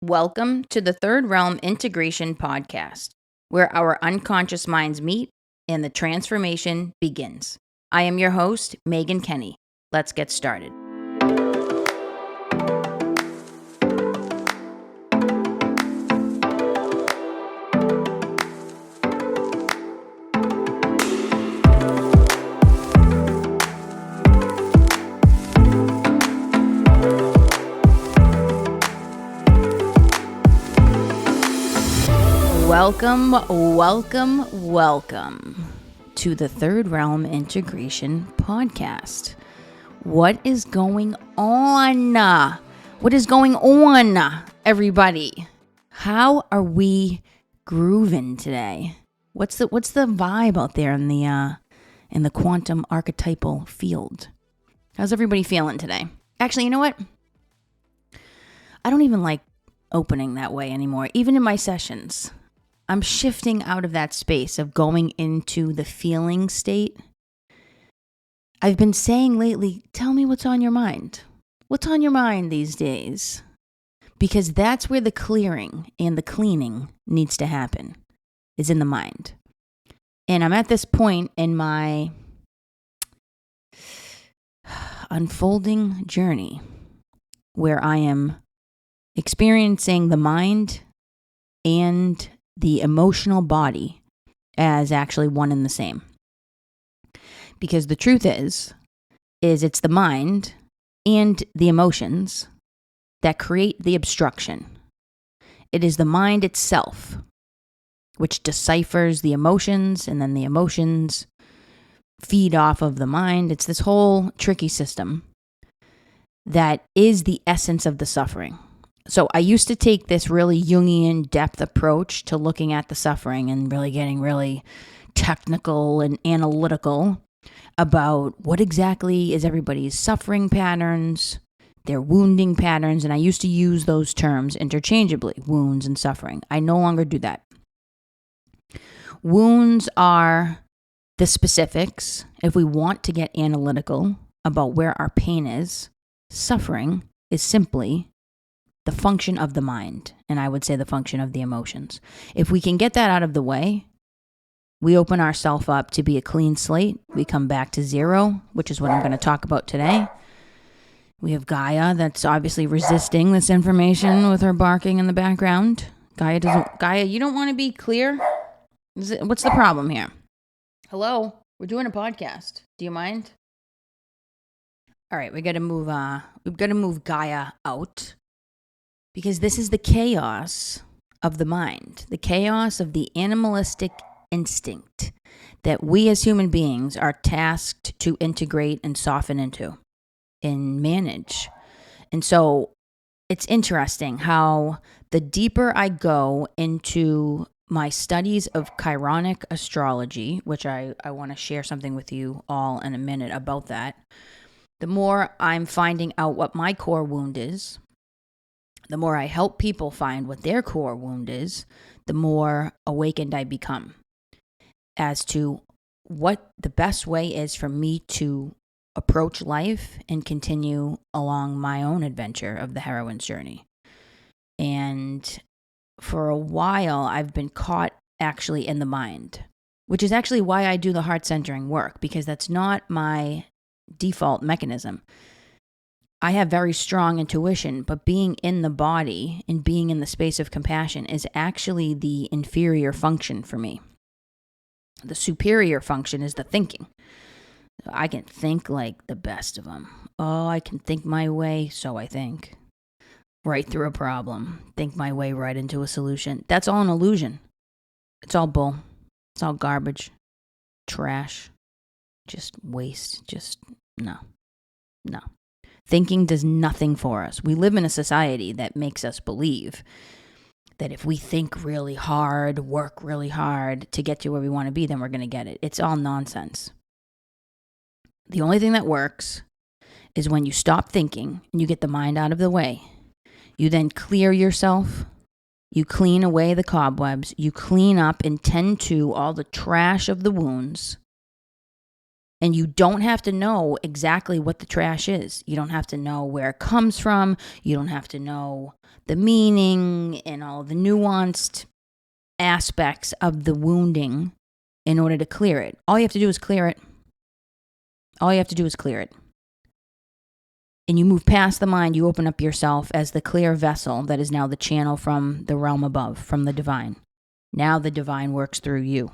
Welcome to the Third Realm Integration Podcast, where our unconscious minds meet and the transformation begins. I am your host, Maegan Kenny. Let's get started. Welcome to the Third Realm Integration Podcast. What is going on? What is going on, everybody? How are we grooving today? What's the vibe out there in the quantum archetypal field? How's everybody feeling today? Actually, you know what? I don't even like opening that way anymore, even in my sessions. I'm shifting out of that space of going into the feeling state. I've been saying lately, tell me what's on your mind. What's on your mind these days? Because that's where the clearing and the cleaning needs to happen, is in the mind. And I'm at this point in my unfolding journey where I am experiencing the mind and the emotional body as actually one and the same. Because the truth is it's the mind and the emotions that create the obstruction. It is the mind itself which deciphers the emotions, and then the emotions feed off of the mind. It's this whole tricky system that is the essence of the suffering. So I used to take this really Jungian depth approach to looking at the suffering and really getting really technical and analytical about what exactly is everybody's suffering patterns, their wounding patterns, and I used to use those terms interchangeably, wounds and suffering. I no longer do that. Wounds are the specifics. If we want to get analytical about where our pain is, suffering is simply the function of the mind, and I would say the function of the emotions. If we can get that out of the way, we open ourselves up to be a clean slate. We come back to zero, which is what I'm going to talk about today. We have Gaia that's obviously resisting this information with her barking in the background. Gaia, you don't want to be clear? What's the problem here? Hello? We're doing a podcast. Do you mind? All right, we've got to move Gaia out. Because this is the chaos of the mind, the chaos of the animalistic instinct that we as human beings are tasked to integrate and soften into and manage. And so it's interesting how the deeper I go into my studies of chironic astrology, which I want to share something with you all in a minute about that, the more I'm finding out what my core wound is. The more I help people find what their core wound is, the more awakened I become as to what the best way is for me to approach life and continue along my own adventure of the heroine's journey. And for a while, I've been caught actually in the mind, which is actually why I do the heart centering work, because that's not my default mechanism. I have very strong intuition, but being in the body and being in the space of compassion is actually the inferior function for me. The superior function is the thinking. I can think like the best of them. Oh, I can think my way, so I think, right through a problem. Think my way right into a solution. That's all an illusion. It's all bull. It's all garbage. Trash. Just waste. Just no. Thinking does nothing for us. We live in a society that makes us believe that if we think really hard, work really hard to get to where we want to be, then we're going to get it. It's all nonsense. The only thing that works is when you stop thinking and you get the mind out of the way. You then clear yourself. You clean away the cobwebs. You clean up and tend to all the trash of the wounds. And you don't have to know exactly what the trash is. You don't have to know where it comes from. You don't have to know the meaning and all the nuanced aspects of the wounding in order to clear it. All you have to do is clear it. All you have to do is clear it. And you move past the mind. You open up yourself as the clear vessel that is now the channel from the realm above, from the divine. Now the divine works through you.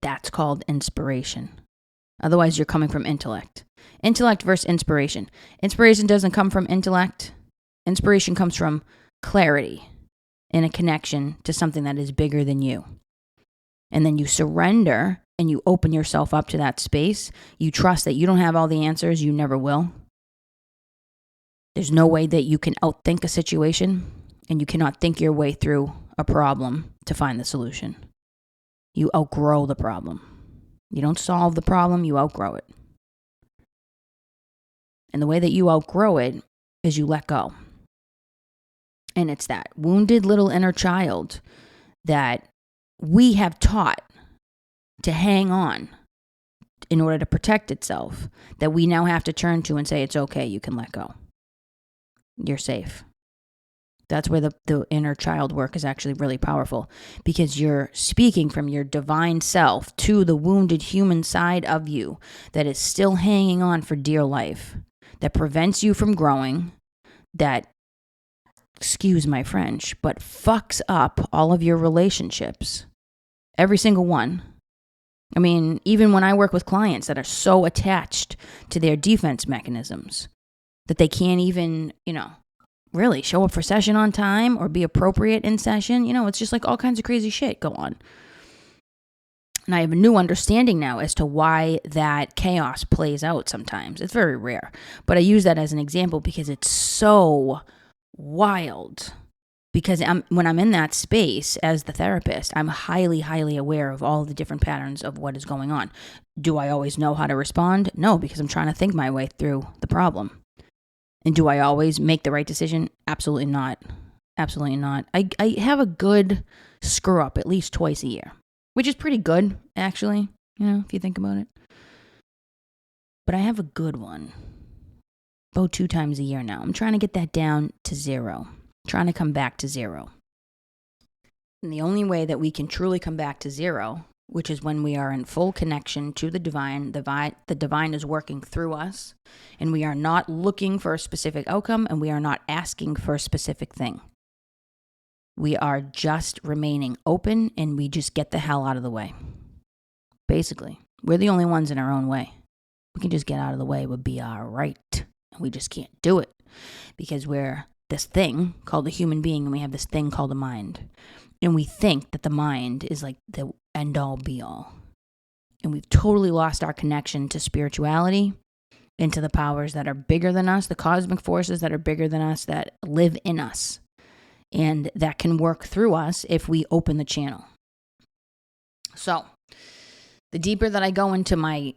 That's called inspiration. Otherwise, you're coming from intellect. Intellect versus inspiration. Inspiration doesn't come from intellect. Inspiration comes from clarity and a connection to something that is bigger than you. And then you surrender and you open yourself up to that space. You trust that you don't have all the answers. You never will. There's no way that you can outthink a situation, and you cannot think your way through a problem to find the solution. You outgrow the problem. You don't solve the problem, you outgrow it. And the way that you outgrow it is you let go. And it's that wounded little inner child that we have taught to hang on in order to protect itself, that we now have to turn to and say, it's okay, you can let go. You're safe. That's where the inner child work is actually really powerful, because you're speaking from your divine self to the wounded human side of you that is still hanging on for dear life, that prevents you from growing, that, excuse my French, but fucks up all of your relationships. Every single one. I mean, even when I work with clients that are so attached to their defense mechanisms that they can't even, really show up for session on time or be appropriate in session. It's just like all kinds of crazy shit go on. And I have a new understanding now as to why that chaos plays out sometimes. It's very rare, but I use that as an example because it's so wild. Because when I'm in that space as the therapist, I'm highly, highly aware of all the different patterns of what is going on. Do I always know how to respond? No, because I'm trying to think my way through the problem. And do I always make the right decision? Absolutely not. Absolutely not. I have a good screw up at least twice a year, which is pretty good, actually, if you think about it. But I have a good one about 2 times a year now. I'm trying to get that down to 0. Trying to come back to 0. And the only way that we can truly come back to 0, which is when we are in full connection to the divine is working through us, and we are not looking for a specific outcome, and we are not asking for a specific thing. We are just remaining open, and we just get the hell out of the way. Basically, we're the only ones in our own way. We can just get out of the way, we'll be all right. And we just can't do it because we're this thing called a human being, and we have this thing called a mind. And we think that the mind is like the end all be all. And we've totally lost our connection to spirituality and to the powers that are bigger than us, the cosmic forces that are bigger than us, that live in us, and that can work through us if we open the channel. So the deeper that I go into my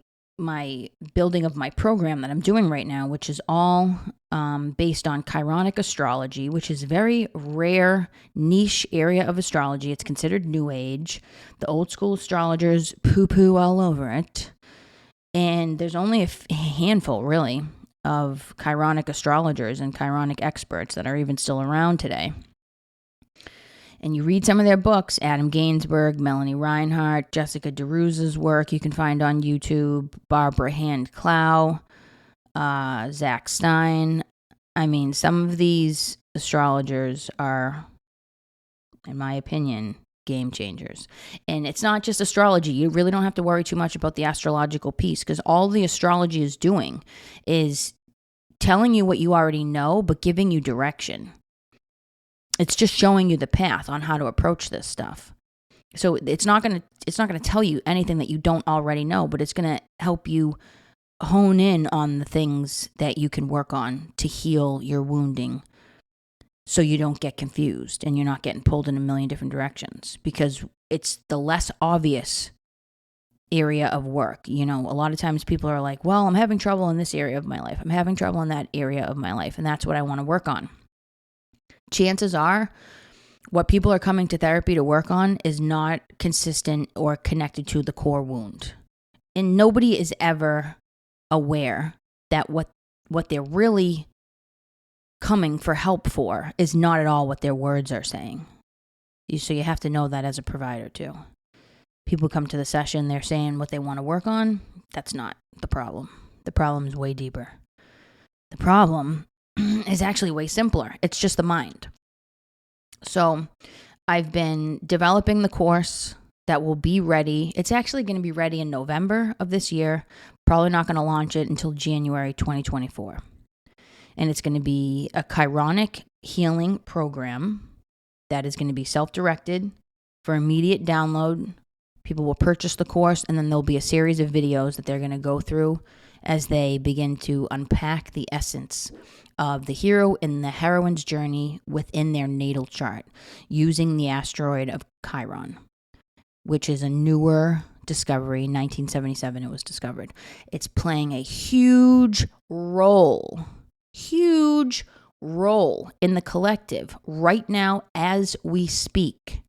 building of my program that I'm doing right now, which is all based on chironic astrology, which is a very rare niche area of astrology. It's considered New Age. The old school astrologers poo-poo all over it. And there's only a handful, really, of chironic astrologers and chironic experts that are even still around today. And you read some of their books, Adam Gainsbourg, Melanie Reinhart, Jessica DeRuza's work you can find on YouTube, Barbara Hand-Clow, Zach Stein. I mean, some of these astrologers are, in my opinion, game changers. And it's not just astrology. You really don't have to worry too much about the astrological piece, because all the astrology is doing is telling you what you already know, but giving you direction. It's just showing you the path on how to approach this stuff. So it's not going to tell you anything that you don't already know, but it's going to help you hone in on the things that you can work on to heal your wounding, so you don't get confused and you're not getting pulled in a million different directions, because it's the less obvious area of work. A lot of times people are like, well, I'm having trouble in this area of my life. I'm having trouble in that area of my life. And that's what I want to work on. Chances are what people are coming to therapy to work on is not consistent or connected to the core wound. And nobody is ever aware that what they're really coming for help for is not at all what their words are saying. So you have to know that as a provider too. People come to the session, they're saying what they want to work on. That's not the problem. The problem is way deeper. The problem is actually way simpler. It's just the mind. So I've been developing the course that will be ready. It's actually going to be ready in November of this year. Probably not going to launch it until January 2024. And it's going to be a chironic healing program that is going to be self-directed for immediate download. People will purchase the course, and then there'll be a series of videos that they're going to go through as they begin to unpack the essence of the hero and the heroine's journey within their natal chart using the asteroid of Chiron, which is a newer discovery. 1977 it was discovered. It's playing a huge role in the collective right now as we speak.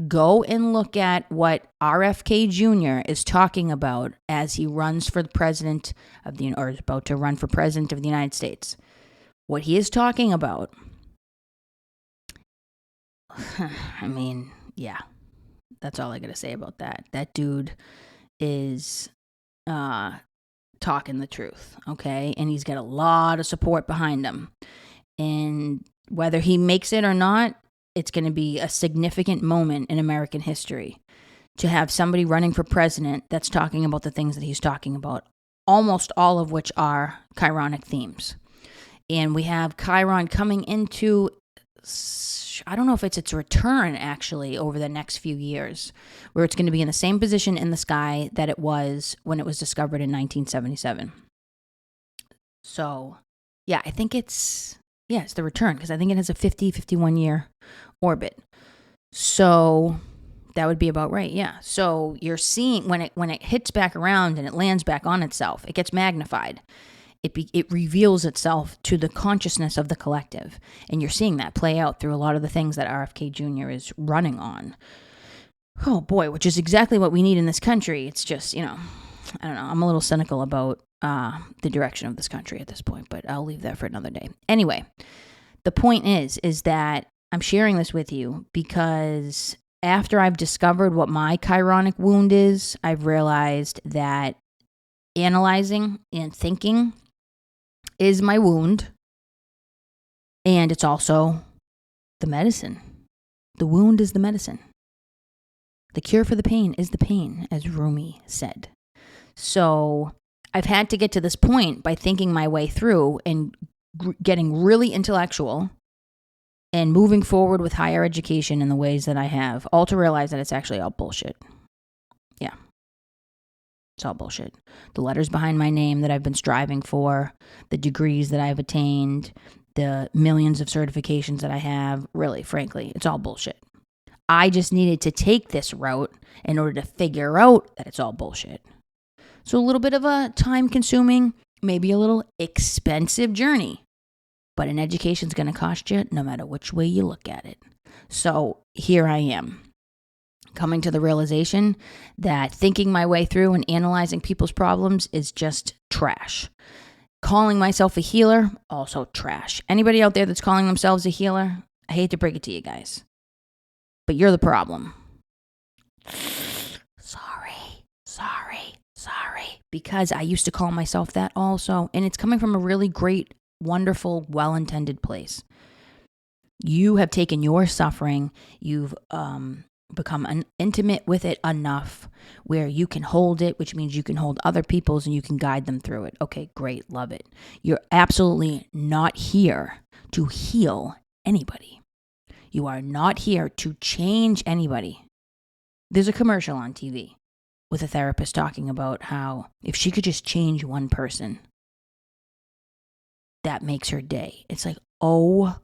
Go and look at what RFK Jr. is talking about as he runs for the president of the, or is about to run for president of the United States. What he is talking about, I mean, yeah, that's all I got to say about that. That dude is talking the truth, okay? And he's got a lot of support behind him. And whether he makes it or not, it's going to be a significant moment in American history to have somebody running for president that's talking about the things that he's talking about, almost all of which are chironic themes. And we have Chiron coming into, I don't know if it's its return actually over the next few years, where it's going to be in the same position in the sky that it was when it was discovered in 1977. So, yeah, I think it's the return, because I think it has a 51 year orbit. So that would be about right. Yeah. So you're seeing when it hits back around and it lands back on itself, it gets magnified. It reveals itself to the consciousness of the collective. And you're seeing that play out through a lot of the things that RFK Jr. is running on. Oh boy, which is exactly what we need in this country. It's just, I don't know. I'm a little cynical about the direction of this country at this point, but I'll leave that for another day. Anyway, the point is that I'm sharing this with you because after I've discovered what my chironic wound is, I've realized that analyzing and thinking is my wound, and it's also the medicine. The wound is the medicine. The cure for the pain is the pain, as Rumi said. So I've had to get to this point by thinking my way through and getting really intellectual and moving forward with higher education in the ways that I have, all to realize that it's actually all bullshit. Yeah. It's all bullshit. The letters behind my name that I've been striving for, the degrees that I've attained, the millions of certifications that I have, really, frankly, it's all bullshit. I just needed to take this route in order to figure out that it's all bullshit. So a little bit of a time-consuming, maybe a little expensive journey. But an education's going to cost you no matter which way you look at it. So here I am, coming to the realization that thinking my way through and analyzing people's problems is just trash. Calling myself a healer, also trash. Anybody out there that's calling themselves a healer, I hate to break it to you guys, but you're the problem. Sorry. Because I used to call myself that also, and it's coming from a really great, wonderful, well-intended place. You have taken your suffering, you've become intimate with it enough where you can hold it, which means you can hold other people's and you can guide them through it. Okay, great, love it. You're absolutely not here to heal anybody. You are not here to change anybody. There's a commercial on TV with a therapist talking about how if she could just change one person, that makes her day. It's like, oh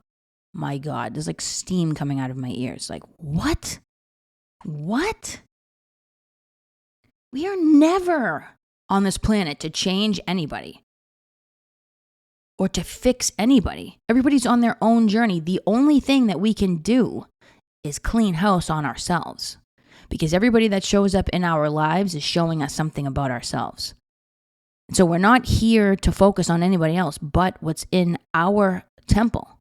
my God, there's like steam coming out of my ears. Like, what? We are never on this planet to change anybody or to fix anybody. Everybody's on their own journey. The only thing that we can do is clean house on ourselves. because everybody that shows up in our lives is showing us something about ourselves. So we're not here to focus on anybody else but what's in our temple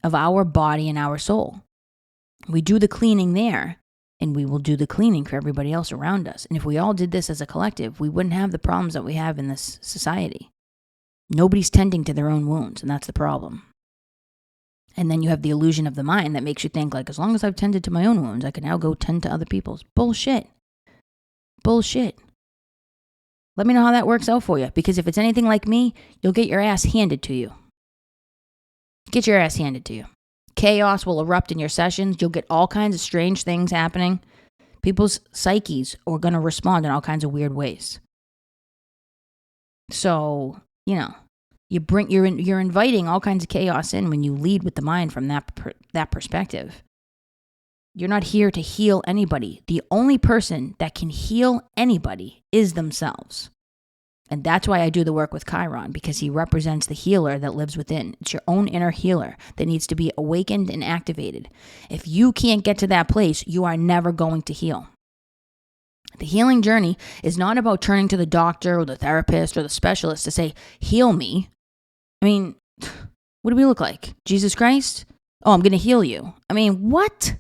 of our body and our soul. We do the cleaning there, and we will do the cleaning for everybody else around us. And if we all did this as a collective, we wouldn't have the problems that we have in this society. Nobody's tending to their own wounds, and that's the problem. And then you have the illusion of the mind that makes you think, like, as long as I've tended to my own wounds, I can now go tend to other people's. Bullshit. Bullshit. Let me know how that works out for you, because if it's anything like me, you'll get your ass handed to you. Get your ass handed to you. Chaos will erupt in your sessions. You'll get all kinds of strange things happening. People's psyches are going to respond in all kinds of weird ways. So, you're inviting all kinds of chaos in when you lead with the mind from that perspective. You're not here to heal anybody. The only person that can heal anybody is themselves. And that's why I do the work with Chiron, because he represents the healer that lives within. It's your own inner healer that needs to be awakened and activated. If you can't get to that place, you are never going to heal. The healing journey is not about turning to the doctor or the therapist or the specialist to say, heal me. I mean, what do we look like? Jesus Christ? Oh, I'm going to heal you. I mean, what?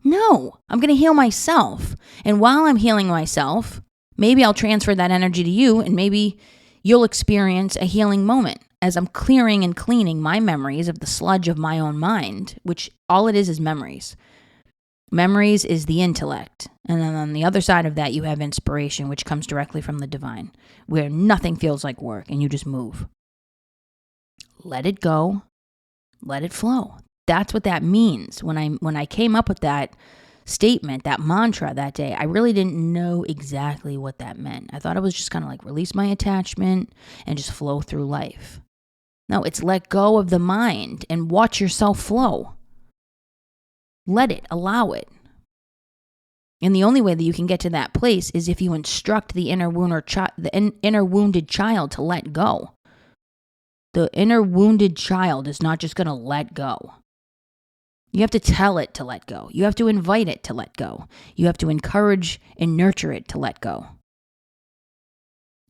No, I'm going to heal myself. And while I'm healing myself, maybe I'll transfer that energy to you, and maybe you'll experience a healing moment as I'm clearing and cleaning my memories of the sludge of my own mind, which all it is memories. Memories is the intellect. And then on the other side of that, you have inspiration, which comes directly from the divine, where nothing feels like work and you just move. Let it go. Let it flow. That's what that means. When I came up with that statement, that mantra that day, I really didn't know exactly what that meant. I thought it was just kind of like release my attachment and just flow through life. No, it's let go of the mind and watch yourself flow. Let it, allow it. And the only way that you can get to that place is if you instruct the inner wounded child to let go. The inner wounded child is not just going to let go. You have to tell it to let go. You have to invite it to let go. You have to encourage and nurture it to let go.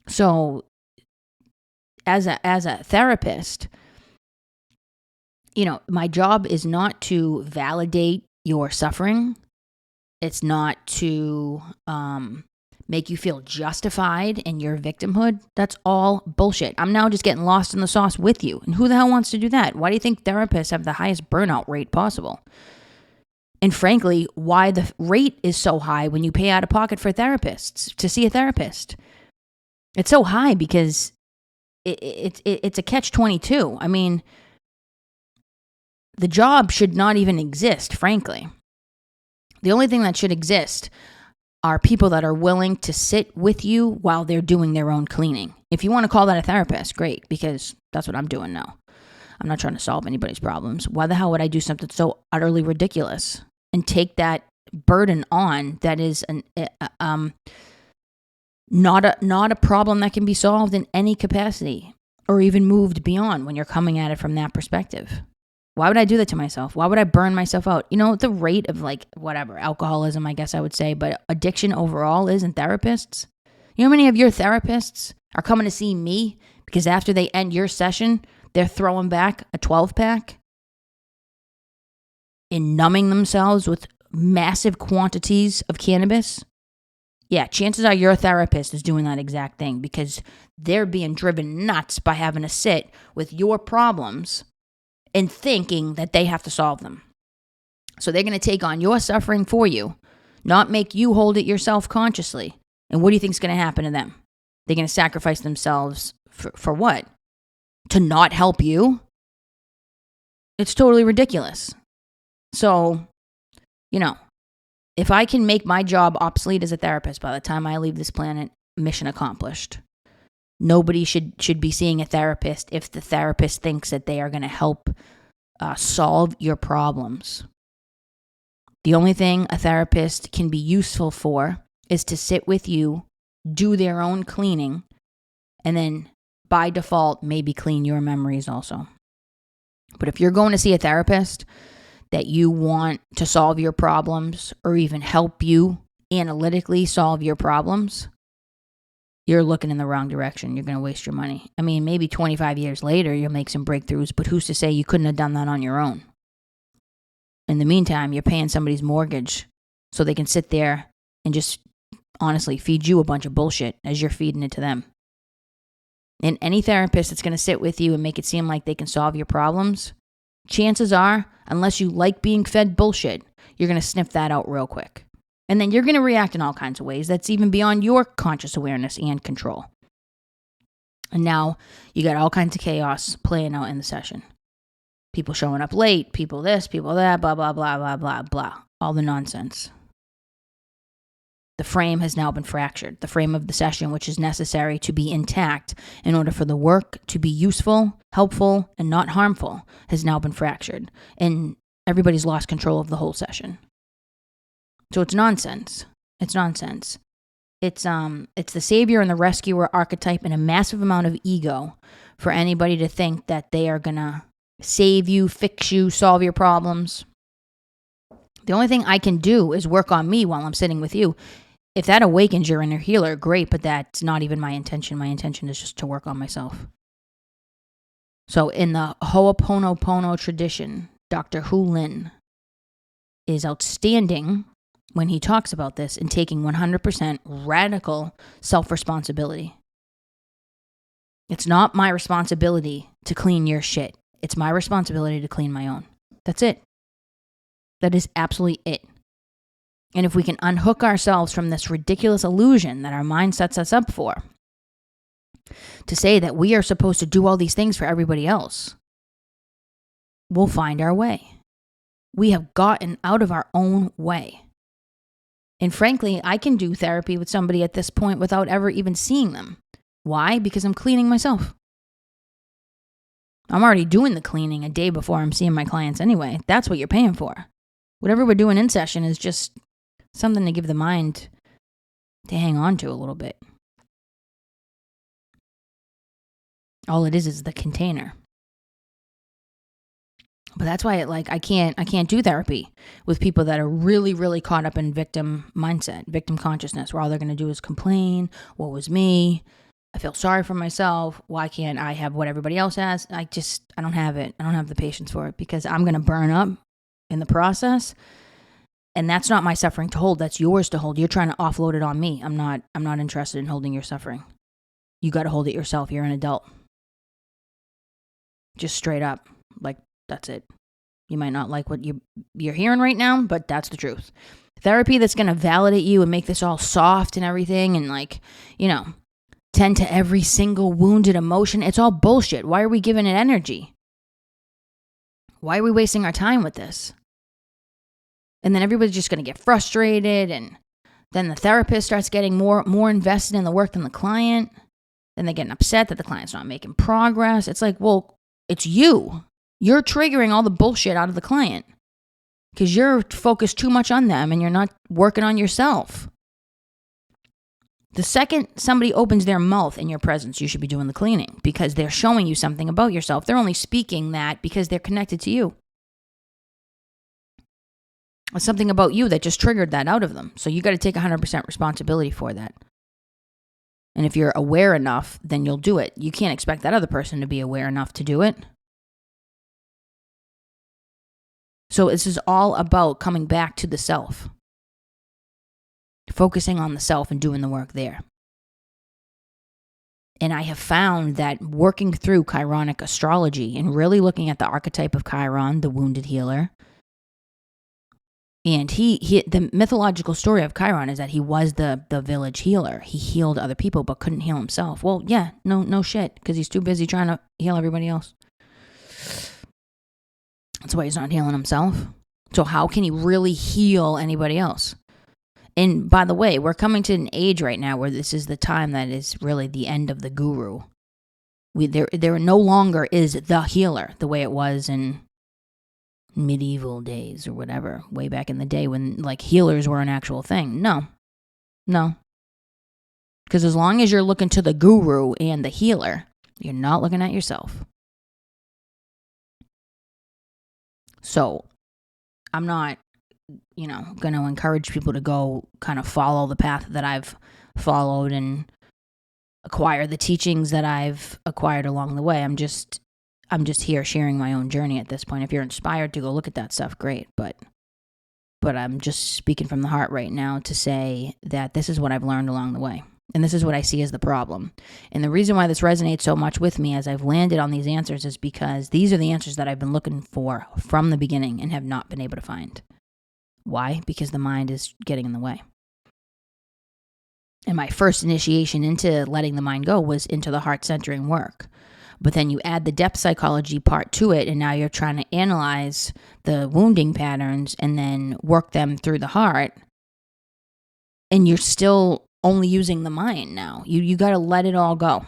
So, as a therapist, my job is not to validate your suffering. It's not to make you feel justified in your victimhood. That's all bullshit. I'm now just getting lost in the sauce with you. And who the hell wants to do that? Why do you think therapists have the highest burnout rate possible? And frankly, why the rate is so high when you pay out of pocket for therapists to see a therapist? It's so high because it's a catch-22. I mean, the job should not even exist, frankly. The only thing that should exist are people that are willing to sit with you while they're doing their own cleaning. If you want to call that a therapist, great, because that's what I'm doing now. I'm not trying to solve anybody's problems. Why the hell would I do something so utterly ridiculous and take that burden on that is not a problem that can be solved in any capacity or even moved beyond when you're coming at it from that perspective? Why would I do that to myself? Why would I burn myself out? The rate of alcoholism, I guess I would say, but addiction overall is in therapists. You know how many of your therapists are coming to see me because after they end your session, they're throwing back a 12-pack and numbing themselves with massive quantities of cannabis? Yeah, chances are your therapist is doing that exact thing because they're being driven nuts by having to sit with your problems and thinking that they have to solve them. So they're going to take on your suffering for you, not make you hold it yourself consciously. And what do you think is going to happen to them? They're going to sacrifice themselves for what? To not help you? It's totally ridiculous. So, if I can make my job obsolete as a therapist by the time I leave this planet, mission accomplished. Nobody should be seeing a therapist if the therapist thinks that they are going to help solve your problems. The only thing a therapist can be useful for is to sit with you, do their own cleaning, and then by default maybe clean your memories also. But if you're going to see a therapist, that you want to solve your problems or even help you analytically solve your problems, you're looking in the wrong direction. You're going to waste your money. I mean, maybe 25 years later, you'll make some breakthroughs, but who's to say you couldn't have done that on your own? In the meantime, you're paying somebody's mortgage so they can sit there and just honestly feed you a bunch of bullshit as you're feeding it to them. And any therapist that's going to sit with you and make it seem like they can solve your problems, chances are, unless you like being fed bullshit, you're going to sniff that out real quick. And then you're going to react in all kinds of ways that's even beyond your conscious awareness and control. And now you got all kinds of chaos playing out in the session. People showing up late, people this, people that, blah, blah, blah, blah, blah, blah. All the nonsense. The frame has now been fractured. The frame of the session, which is necessary to be intact in order for the work to be useful, helpful, and not harmful, has now been fractured. And everybody's lost control of the whole session. So it's nonsense. It's nonsense. It's the savior and the rescuer archetype and a massive amount of ego for anybody to think that they are going to save you, fix you, solve your problems. The only thing I can do is work on me while I'm sitting with you. If that awakens your inner healer, great, but that's not even my intention. My intention is just to work on myself. So in the Ho'oponopono tradition, Dr. Hu Lin is outstanding when he talks about this and taking 100% radical self-responsibility. It's not my responsibility to clean your shit. It's my responsibility to clean my own. That's it. That is absolutely it. And if we can unhook ourselves from this ridiculous illusion that our mind sets us up for, to say that we are supposed to do all these things for everybody else, we'll find our way. We have gotten out of our own way. And frankly, I can do therapy with somebody at this point without ever even seeing them. Why? Because I'm cleaning myself. I'm already doing the cleaning a day before I'm seeing my clients anyway. That's what you're paying for. Whatever we're doing in session is just something to give the mind to hang on to a little bit. All it is the container. But that's why I can't do therapy with people that are really, really caught up in victim mindset, victim consciousness, where all they're going to do is complain. What was me? I feel sorry for myself. Why can't I have what everybody else has? I don't have it. I don't have the patience for it because I'm going to burn up in the process. And that's not my suffering to hold. That's yours to hold. You're trying to offload it on me. I'm not interested in holding your suffering. You got to hold it yourself. You're an adult. Just straight up. That's it. You might not like what you're hearing right now, but that's the truth. Therapy that's going to validate you and make this all soft and everything and tend to every single wounded emotion. It's all bullshit. Why are we giving it energy? Why are we wasting our time with this? And then everybody's just going to get frustrated, and then the therapist starts getting more invested in the work than the client. Then they're getting upset that the client's not making progress. It's like, well, it's you. You're triggering all the bullshit out of the client because you're focused too much on them and you're not working on yourself. The second somebody opens their mouth in your presence, you should be doing the cleaning because they're showing you something about yourself. They're only speaking that because they're connected to you. It's something about you that just triggered that out of them. So you got to take 100% responsibility for that. And if you're aware enough, then you'll do it. You can't expect that other person to be aware enough to do it. So this is all about coming back to the self. Focusing on the self and doing the work there. And I have found that working through Chironic astrology and really looking at the archetype of Chiron, the wounded healer, and the mythological story of Chiron is that he was the village healer. He healed other people but couldn't heal himself. Well, yeah, no shit, because he's too busy trying to heal everybody else. That's why he's not healing himself. So how can he really heal anybody else? And by the way, we're coming to an age right now where this is the time that is really the end of the guru. There no longer is the healer the way it was in medieval days or whatever, way back in the day when healers were an actual thing. No. Because as long as you're looking to the guru and the healer, you're not looking at yourself. So I'm not, going to encourage people to go kind of follow the path that I've followed and acquire the teachings that I've acquired along the way. I'm just here sharing my own journey at this point. If you're inspired to go look at that stuff, great. But I'm just speaking from the heart right now to say that this is what I've learned along the way. And this is what I see as the problem. And the reason why this resonates so much with me as I've landed on these answers is because these are the answers that I've been looking for from the beginning and have not been able to find. Why? Because the mind is getting in the way. And my first initiation into letting the mind go was into the heart centering work. But then you add the depth psychology part to it, and now you're trying to analyze the wounding patterns and then work them through the heart. And you're still only using the mind now. You got to let it all go.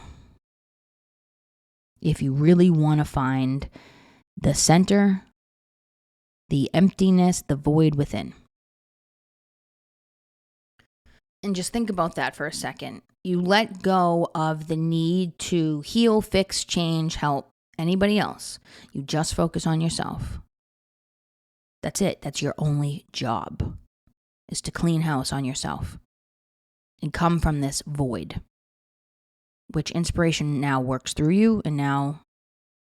If you really want to find the center, the emptiness, the void within. And just think about that for a second. You let go of the need to heal, fix, change, help anybody else. You just focus on yourself. That's it. That's your only job, is to clean house on yourself and come from this void, which inspiration now works through you, and now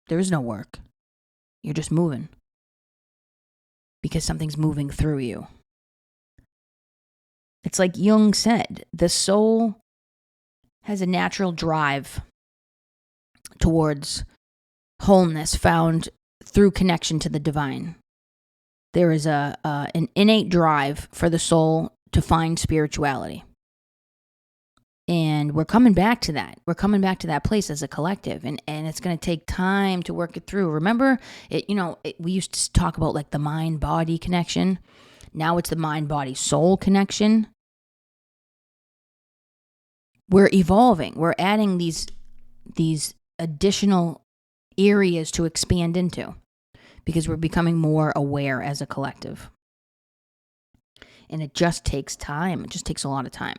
there is no work. You're just moving because something's moving through you. It's like Jung said, the soul has a natural drive towards wholeness found through connection to the divine. There is an innate drive for the soul to find spirituality. And we're coming back to that. We're coming back to that place as a collective. And it's going to take time to work it through. Remember, we used to talk about like the mind-body connection. Now it's the mind-body-soul connection. We're evolving. We're adding these additional areas to expand into because we're becoming more aware as a collective. And it just takes time. It just takes a lot of time.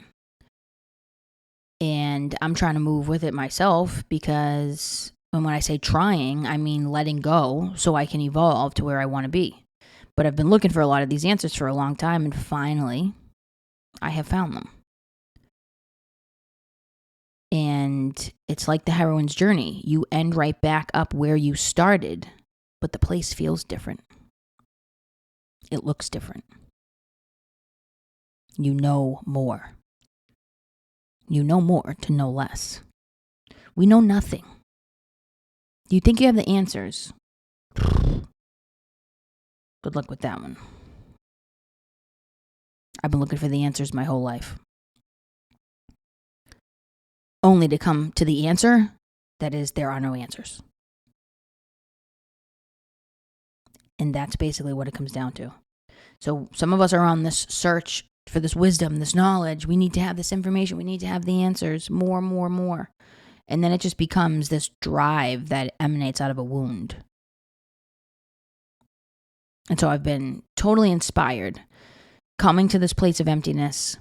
And I'm trying to move with it myself because, and when I say trying, I mean letting go so I can evolve to where I want to be. But I've been looking for a lot of these answers for a long time, and finally, I have found them. And it's like the heroine's journey. You end right back up where you started, but the place feels different. It looks different. You know more. You know more to know less. We know nothing. Do you think you have the answers? Good luck with that one. I've been looking for the answers my whole life. Only to come to the answer that is, there are no answers. And that's basically what it comes down to. So some of us are on this search for this wisdom, this knowledge. We need to have this information. We need to have the answers. More. And then it just becomes this drive that emanates out of a wound. And so I've been totally inspired, coming to this place of emptiness,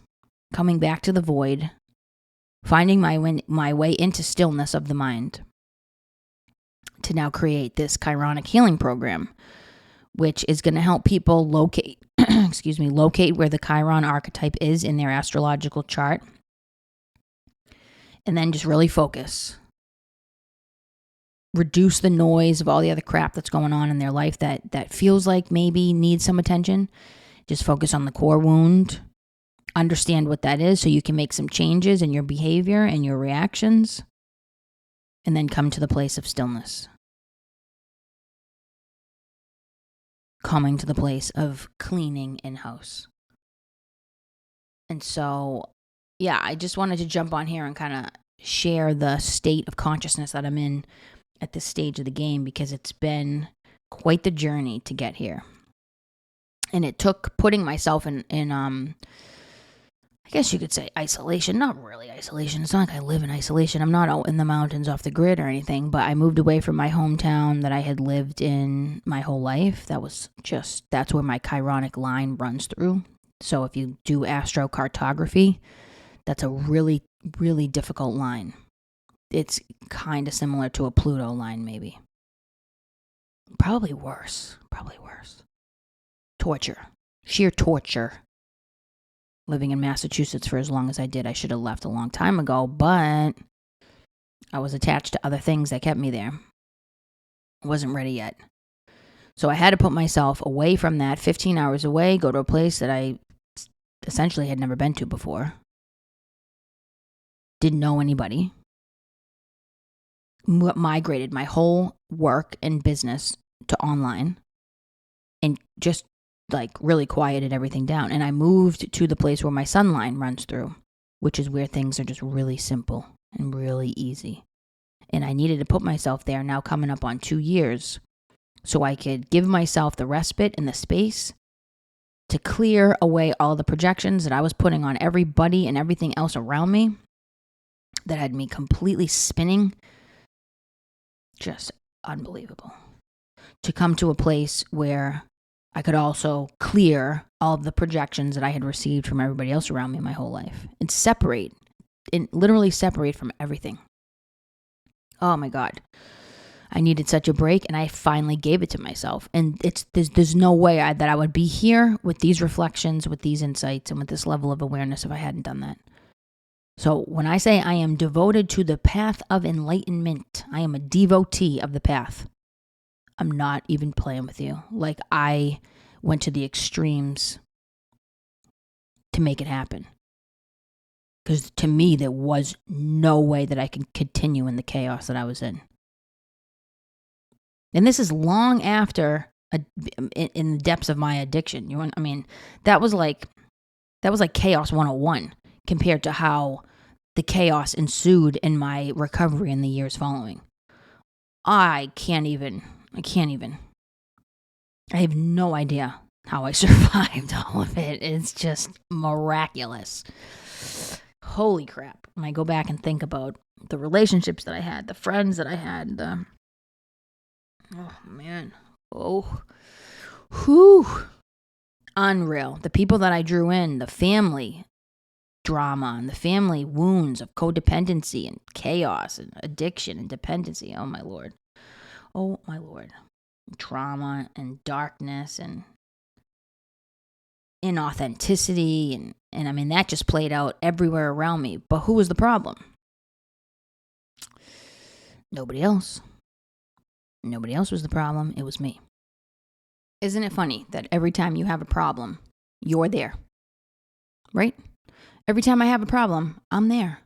coming back to the void, finding my way into stillness of the mind to now create this chironic healing program, which is going to help people locate where the Chiron archetype is in their astrological chart, and then just really focus. Reduce the noise of all the other crap that's going on in their life that feels like maybe needs some attention. Just focus on the core wound. Understand what that is so you can make some changes in your behavior and your reactions, and then come to the place of stillness. Coming to the place of cleaning in-house. And so, yeah, I just wanted to jump on here and kind of share the state of consciousness that I'm in at this stage of the game, because it's been quite the journey to get here. And it took putting myself in I guess you could say isolation. Not really isolation. It's not like I live in isolation. I'm not out in the mountains off the grid or anything, but I moved away from my hometown that I had lived in my whole life. That's where my chironic line runs through. So if you do astrocartography, that's a really, really difficult line. It's kind of similar to a Pluto line, maybe. Probably worse. torture, sheer torture. Living in Massachusetts for as long as I did, I should have left a long time ago, but I was attached to other things that kept me there. I wasn't ready yet. So I had to put myself away from that, 15 hours away, go to a place that I essentially had never been to before. Didn't know anybody. Migrated my whole work and business to online and just like really quieted everything down. And I moved to the place where my sun line runs through, which is where things are just really simple and really easy. And I needed to put myself there now coming up on 2 years so I could give myself the respite and the space to clear away all the projections that I was putting on everybody and everything else around me that had me completely spinning. Just unbelievable. To come to a place where I could also clear all of the projections that I had received from everybody else around me my whole life and separate, and literally separate from everything. Oh my God. I needed such a break, and I finally gave it to myself. And there's no way that I would be here with these reflections, with these insights, and with this level of awareness if I hadn't done that. So when I say I am devoted to the path of enlightenment, I am a devotee of the path. I'm not even playing with you. Like, I went to the extremes to make it happen. Because to me, there was no way that I could continue in the chaos that I was in. And this is long after, in the depths of my addiction. That was like chaos 101 compared to how the chaos ensued in my recovery in the years following. I have no idea how I survived all of it. It's just miraculous. Holy crap. When I go back and think about the relationships that I had, the friends that I had, oh man. Oh. Whew. Unreal. The people that I drew in, the family drama and the family wounds of codependency and chaos and addiction and dependency. Oh my Lord. Oh my Lord. Trauma and darkness and inauthenticity and that just played out everywhere around me. But who was the problem? Nobody else. Nobody else was the problem. It was me. Isn't it funny that every time you have a problem, you're there? Right? Every time I have a problem, I'm there.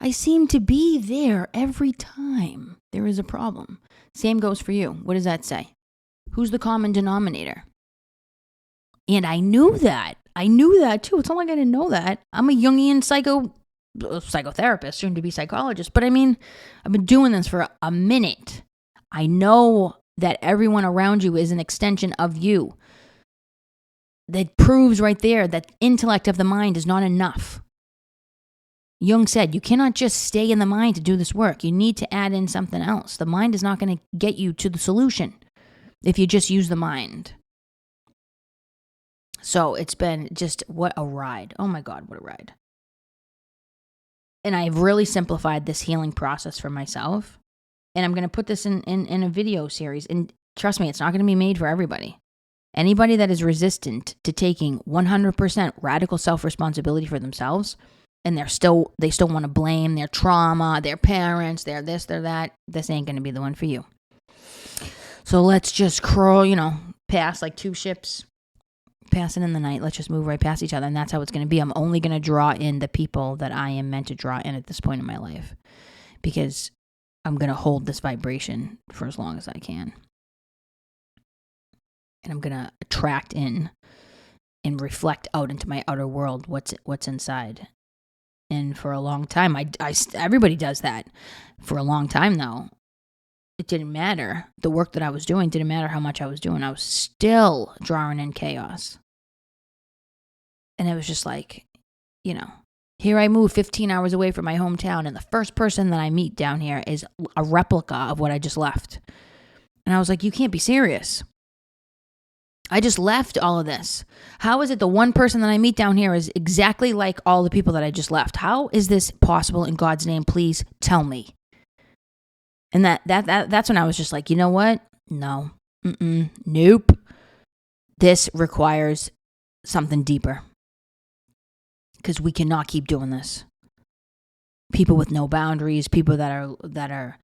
I seem to be there every time there is a problem. Same goes for you. What does that say? Who's the common denominator? And I knew that. I knew that too. It's not like I didn't know that. I'm a Jungian psychotherapist, soon to be psychologist. But I've been doing this for a minute. I know that everyone around you is an extension of you. That proves right there that intellect of the mind is not enough. Jung said, you cannot just stay in the mind to do this work. You need to add in something else. The mind is not going to get you to the solution if you just use the mind. So it's been just, what a ride. Oh my God, what a ride. And I've really simplified this healing process for myself. And I'm going to put this in a video series. And trust me, it's not going to be made for everybody. Anybody that is resistant to taking 100% radical self-responsibility for themselves, and they still want to blame their trauma, their parents, their this, their that, this ain't going to be the one for you. So let's just crawl, past like two ships passing in the night. Let's just move right past each other. And that's how it's going to be. I'm only going to draw in the people that I am meant to draw in at this point in my life, because I'm going to hold this vibration for as long as I can. And I'm going to attract in and reflect out into my outer world what's inside. And for a long time, everybody does that. For a long time, though, it didn't matter. The work that I was doing didn't matter how much I was doing. I was still drawing in chaos. And it was just like, here I move 15 hours away from my hometown, and the first person that I meet down here is a replica of what I just left. And I was like, you can't be serious. I just left all of this. How is it the one person that I meet down here is exactly like all the people that I just left? How is this possible? In God's name, please tell me. And that's when I was just like, you know what? No. Nope. This requires something deeper, because we cannot keep doing this. People with no boundaries, people that are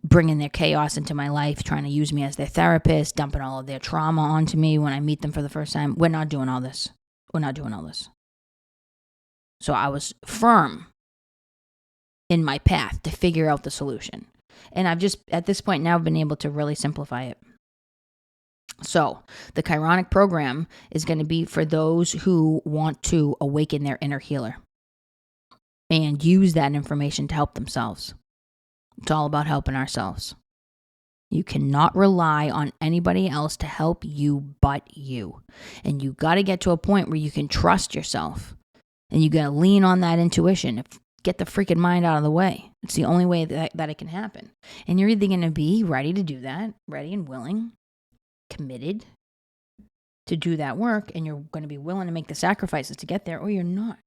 bringing their chaos into my life, trying to use me as their therapist, dumping all of their trauma onto me when I meet them for the first time. We're not doing all this. We're not doing all this. So I was firm in my path to figure out the solution. And I've just, at this point now, been able to really simplify it. So the Chironic program is going to be for those who want to awaken their inner healer and use that information to help themselves. It's all about helping ourselves. You cannot rely on anybody else to help you but you. And you got to get to a point where you can trust yourself. And you got to lean on that intuition. Get the freaking mind out of the way. It's the only way that it can happen. And you're either going to be ready to do that, ready and willing, committed to do that work, and you're going to be willing to make the sacrifices to get there, or you're not.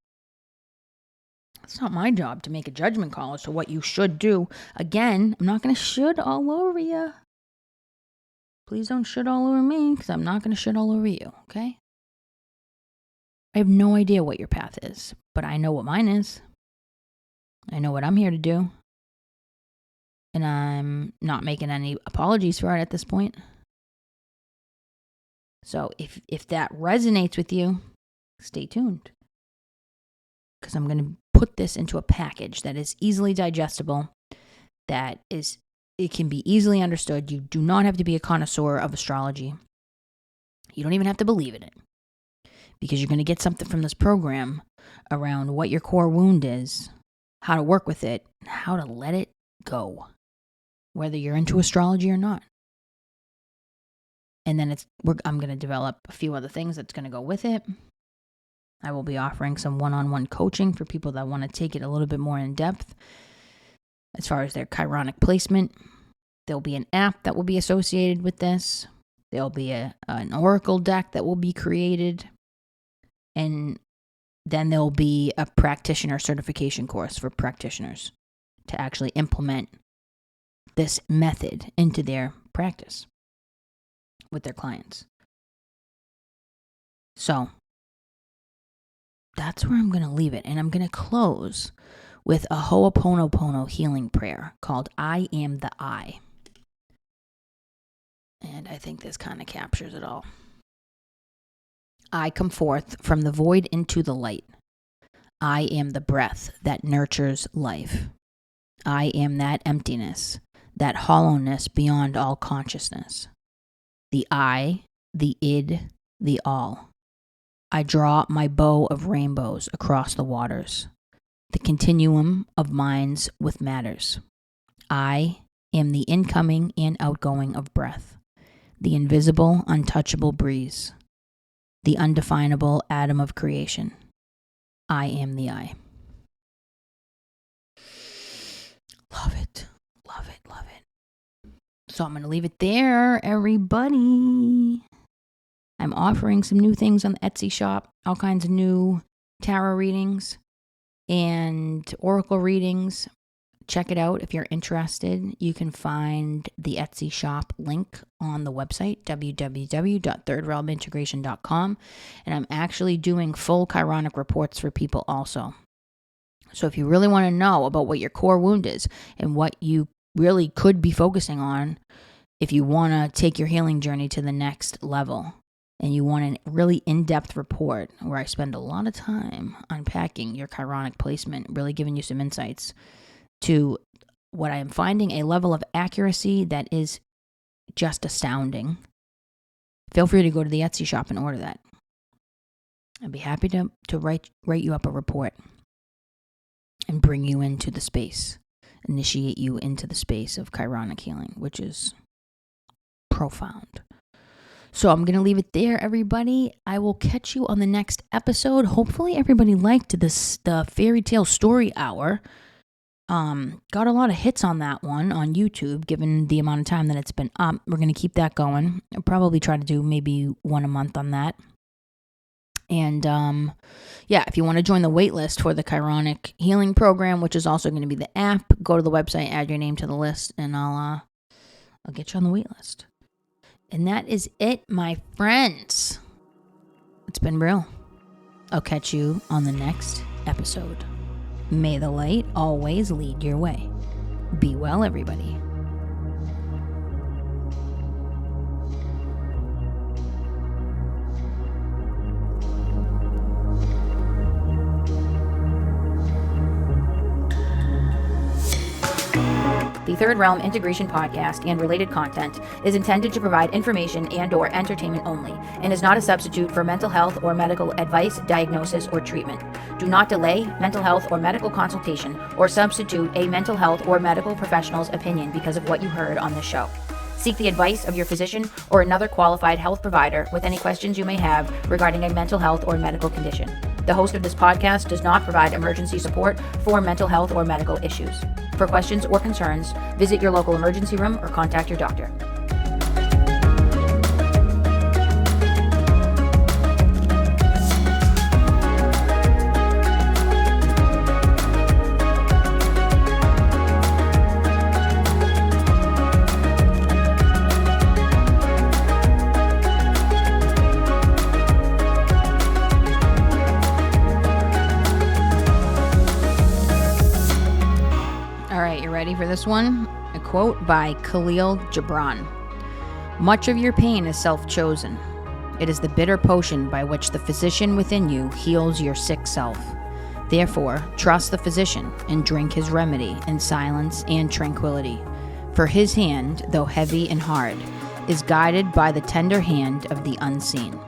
It's not my job to make a judgment call as to what you should do. Again, I'm not going to should all over you. Please don't should all over me, because I'm not going to should all over you, okay? I have no idea what your path is, but I know what mine is. I know what I'm here to do. And I'm not making any apologies for it at this point. So if that resonates with you, stay tuned. Because I'm going to put this into a package that is easily digestible, it can be easily understood. You do not have to be a connoisseur of astrology. You don't even have to believe in it. Because you're going to get something from this program around what your core wound is, how to work with it, and how to let it go, whether you're into astrology or not. And then I'm going to develop a few other things that's going to go with it. I will be offering some one-on-one coaching for people that want to take it a little bit more in depth as far as their chironic placement. There'll be an app that will be associated with this. There'll be an oracle deck that will be created. And then there'll be a practitioner certification course for practitioners to actually implement this method into their practice with their clients. So that's where I'm going to leave it. And I'm going to close with a Ho'oponopono healing prayer called I Am the I. And I think this kind of captures it all. I come forth from the void into the light. I am the breath that nurtures life. I am that emptiness, that hollowness beyond all consciousness. The I, the id, the all. I draw my bow of rainbows across the waters, the continuum of minds with matters. I am the incoming and outgoing of breath, the invisible, untouchable breeze, the undefinable atom of creation. I am the I. Love it, love it, love it. So I'm going to leave it there, everybody. I'm offering some new things on the Etsy shop, all kinds of new tarot readings and oracle readings. Check it out if you're interested. You can find the Etsy shop link on the website, www.thirdrealmintegration.com. And I'm actually doing full chironic reports for people also. So if you really want to know about what your core wound is and what you really could be focusing on, if you want to take your healing journey to the next level, and you want a really in-depth report where I spend a lot of time unpacking your chironic placement, really giving you some insights to what I am finding a level of accuracy that is just astounding, feel free to go to the Etsy shop and order that. I'd be happy to write you up a report and bring you into the space, initiate you into the space of chironic healing, which is profound. So I'm going to leave it there, everybody. I will catch you on the next episode. Hopefully everybody liked the fairy tale story hour. Got a lot of hits on that one on YouTube, given the amount of time that it's been up. We're going to keep that going. I'll probably try to do maybe one a month on that. And if you want to join the waitlist for the Chironic Healing Program, which is also going to be the app, go to the website, add your name to the list, and I'll get you on the waitlist. And that is it, my friends. It's been real. I'll catch you on the next episode. May the light always lead your way. Be well, everybody. The Third Realm Integration Podcast and related content is intended to provide information and/or entertainment only and is not a substitute for mental health or medical advice, diagnosis, or treatment. Do not delay mental health or medical consultation or substitute a mental health or medical professional's opinion because of what you heard on this show. Seek the advice of your physician or another qualified health provider with any questions you may have regarding a mental health or medical condition. The host of this podcast does not provide emergency support for mental health or medical issues. For questions or concerns, visit your local emergency room or contact your doctor. Ready for this one? A quote by Khalil Gibran. Much of your pain is self-chosen. It is the bitter potion by which the physician within you heals your sick self. Therefore, trust the physician and drink his remedy in silence and tranquility. For his hand, though heavy and hard, is guided by the tender hand of the unseen.